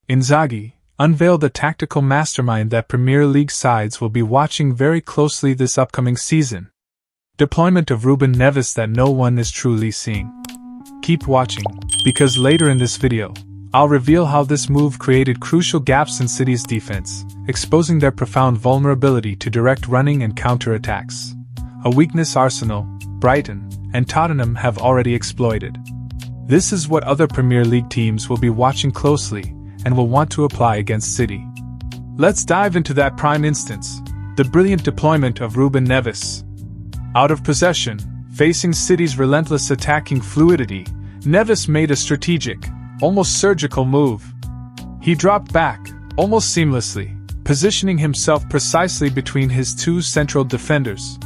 Inzaghi, unveiled a tactical mastermind that Premier League sides will be watching very closely this upcoming season. Deployment of Ruben Neves that no one is truly seeing. Keep watching, because later in this video, I'll reveal how this move created crucial gaps in City's defense, exposing their profound vulnerability to direct running and counter-attacks. A weakness Arsenal, Brighton, and Tottenham have already exploited. This is what other Premier League teams will be watching closely and will want to apply against City. Let's dive into that prime instance, the brilliant deployment of Ruben Neves. Out of possession, facing City's relentless attacking fluidity, Neves made a strategic, almost surgical move. He dropped back, almost seamlessly, positioning himself precisely between his two central defenders.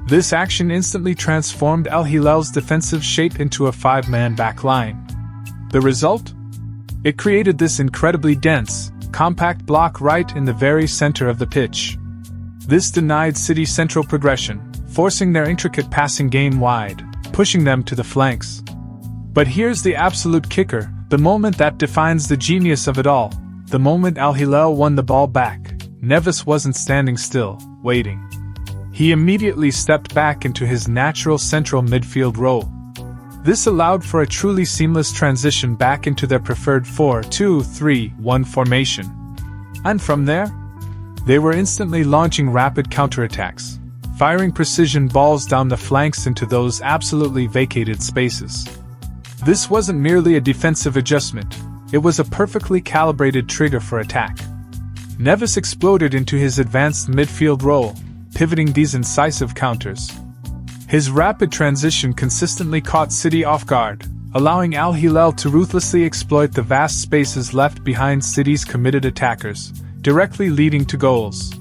This action instantly transformed Al Hilal's defensive shape into a five-man back line. The result? It created this incredibly dense, compact block right in the very center of the pitch. This denied City central progression, forcing their intricate passing game wide, pushing them to the flanks. But here's the absolute kicker, the moment that defines the genius of it all. The moment Al Hilal won the ball back, Neves wasn't standing still, waiting. He immediately stepped back into his natural central midfield role. This allowed for a truly seamless transition back into their preferred 4-2-3-1 formation. And from there, they were instantly launching rapid counterattacks, firing precision balls down the flanks into those absolutely vacated spaces. This wasn't merely a defensive adjustment, it was a perfectly calibrated trigger for attack. Neves exploded into his advanced midfield role, pivoting these incisive counters. His rapid transition consistently caught City off guard, allowing Al Hilal to ruthlessly exploit the vast spaces left behind City's committed attackers, directly leading to goals.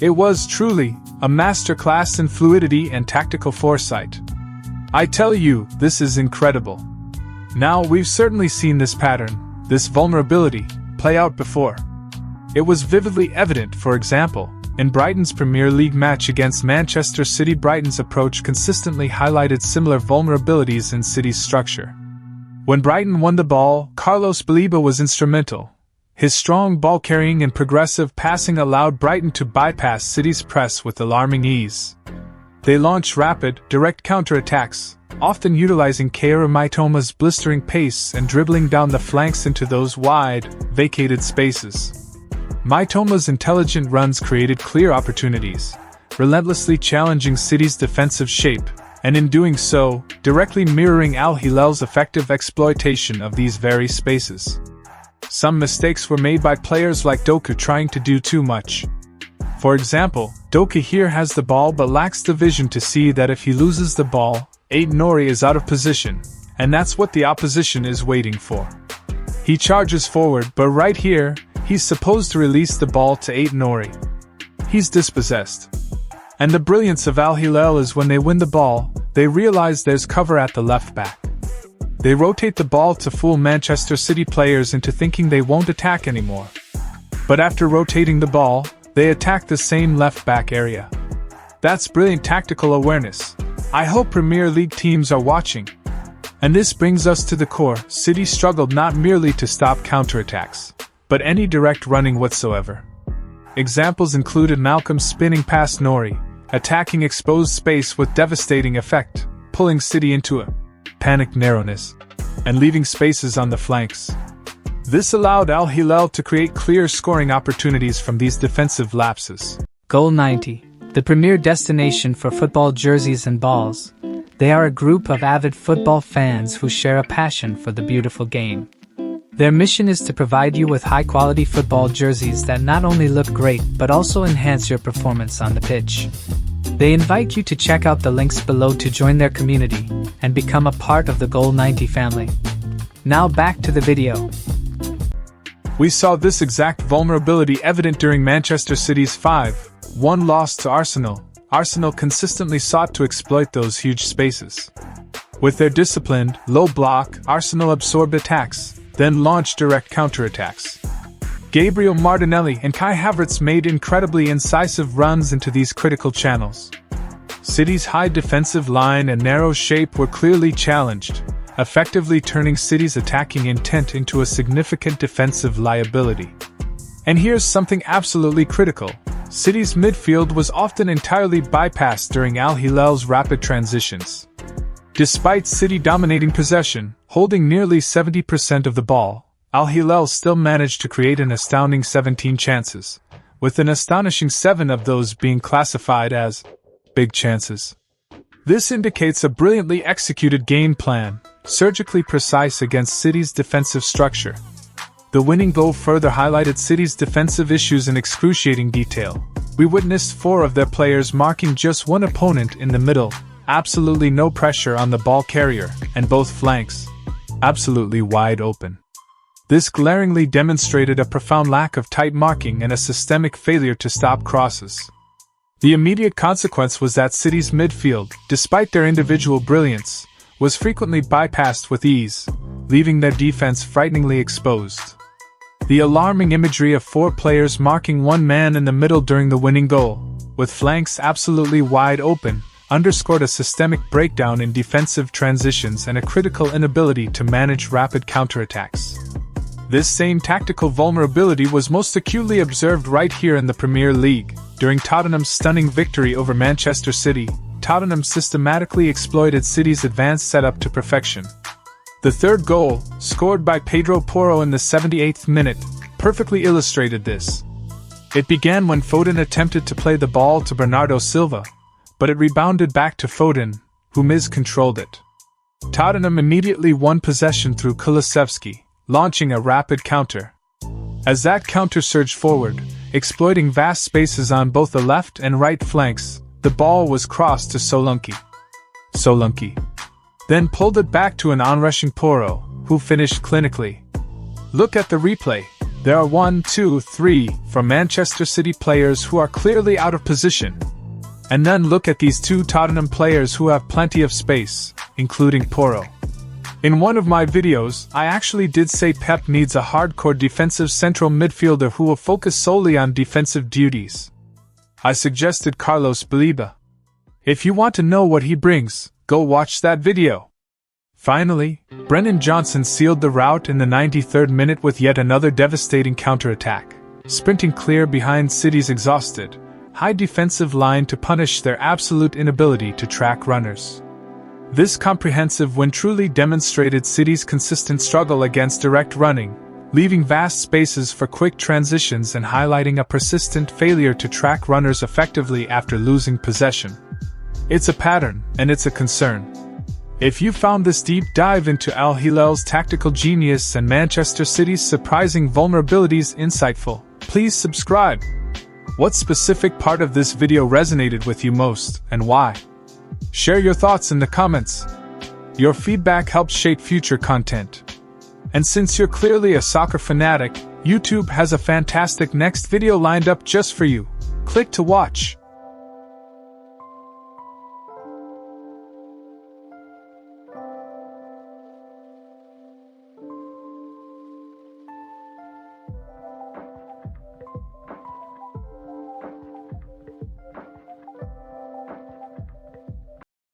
It was truly a masterclass in fluidity and tactical foresight. I tell you, this is incredible. Now, we've certainly seen this pattern, this vulnerability, play out before. It was vividly evident, for example, in Brighton's Premier League match against Manchester City. Brighton's approach consistently highlighted similar vulnerabilities in City's structure. When Brighton won the ball, Carlos Baleba was instrumental. His strong ball-carrying and progressive passing allowed Brighton to bypass City's press with alarming ease. They launched rapid, direct counterattacks, often utilizing Kaoru Mitoma's blistering pace and dribbling down the flanks into those wide, vacated spaces. Mitoma's intelligent runs created clear opportunities, relentlessly challenging City's defensive shape, and in doing so, directly mirroring Al Hilal's effective exploitation of these very spaces. Some mistakes were made by players like Doku trying to do too much. For example, Doku here has the ball but lacks the vision to see that if he loses the ball, Aït-Nouri is out of position, and that's what the opposition is waiting for. He charges forward, but right here, he's supposed to release the ball to Aït-Nouri. He's dispossessed. And the brilliance of Al Hilal is when they win the ball, they realize there's cover at the left back. They rotate the ball to fool Manchester City players into thinking they won't attack anymore. But after rotating the ball, they attack the same left back area. That's brilliant tactical awareness. I hope Premier League teams are watching. And this brings us to the core. City struggled not merely to stop counterattacks, but any direct running whatsoever. Examples included Malcolm spinning past Nouri, attacking exposed space with devastating effect, pulling City into a panicked narrowness, and leaving spaces on the flanks. This allowed Al Hilal to create clear scoring opportunities from these defensive lapses. Goal 90, the premier destination for football jerseys and balls. They are a group of avid football fans who share a passion for the beautiful game. Their mission is to provide you with high-quality football jerseys that not only look great but also enhance your performance on the pitch. They invite you to check out the links below to join their community and become a part of the Goal 90 family. Now back to the video. We saw this exact vulnerability evident during Manchester City's 5-1 loss to Arsenal. Arsenal consistently sought to exploit those huge spaces. With their disciplined, low block, Arsenal absorbed attacks, then launched direct counterattacks. Gabriel Martinelli and Kai Havertz made incredibly incisive runs into these critical channels. City's high defensive line and narrow shape were clearly challenged, effectively turning City's attacking intent into a significant defensive liability. And here's something absolutely critical. City's midfield was often entirely bypassed during Al Hilal's rapid transitions. Despite City dominating possession, holding nearly 70% of the ball, Al Hilal still managed to create an astounding 17 chances, with an astonishing 7 of those being classified as big chances. This indicates a brilliantly executed game plan, surgically precise against City's defensive structure. The winning goal further highlighted City's defensive issues in excruciating detail. We witnessed 4 of their players marking just one opponent in the middle, absolutely no pressure on the ball carrier, and both flanks absolutely wide open. This glaringly demonstrated a profound lack of tight marking and a systemic failure to stop crosses. The immediate consequence was that City's midfield, despite their individual brilliance, was frequently bypassed with ease, leaving their defense frighteningly exposed. The alarming imagery of 4 players marking one man in the middle during the winning goal, with flanks absolutely wide open, underscored a systemic breakdown in defensive transitions and a critical inability to manage rapid counterattacks. This same tactical vulnerability was most acutely observed right here in the Premier League. During Tottenham's stunning victory over Manchester City, Tottenham systematically exploited City's advanced setup to perfection. The third goal, scored by Pedro Porro in the 78th minute, perfectly illustrated this. It began when Foden attempted to play the ball to Bernardo Silva, but it rebounded back to Foden, who miscontrolled it. Tottenham immediately won possession through Kulusevski, launching a rapid counter. As that counter surged forward, exploiting vast spaces on both the left and right flanks, the ball was crossed to Solanke. Solanke then pulled it back to an onrushing Porro, who finished clinically. Look at the replay. There are 1, 2, 3 from Manchester City players who are clearly out of position. And then look at these 2 Tottenham players who have plenty of space, including Porro. In one of my videos, I actually did say Pep needs a hardcore defensive central midfielder who will focus solely on defensive duties. I suggested Carlos Baleba. If you want to know what he brings, go watch that video. Finally, Brennan Johnson sealed the rout in the 93rd minute with yet another devastating counterattack, sprinting clear behind City's exhausted, high defensive line to punish their absolute inability to track runners. This comprehensive win truly demonstrated City's consistent struggle against direct running, leaving vast spaces for quick transitions and highlighting a persistent failure to track runners effectively after losing possession. It's a pattern, and it's a concern. If you found this deep dive into Al Hilal's tactical genius and Manchester City's surprising vulnerabilities insightful, please subscribe. What specific part of this video resonated with you most, and why? Share your thoughts in the comments. Your feedback helps shape future content. And since you're clearly a soccer fanatic, YouTube has a fantastic next video lined up just for you. Click to watch.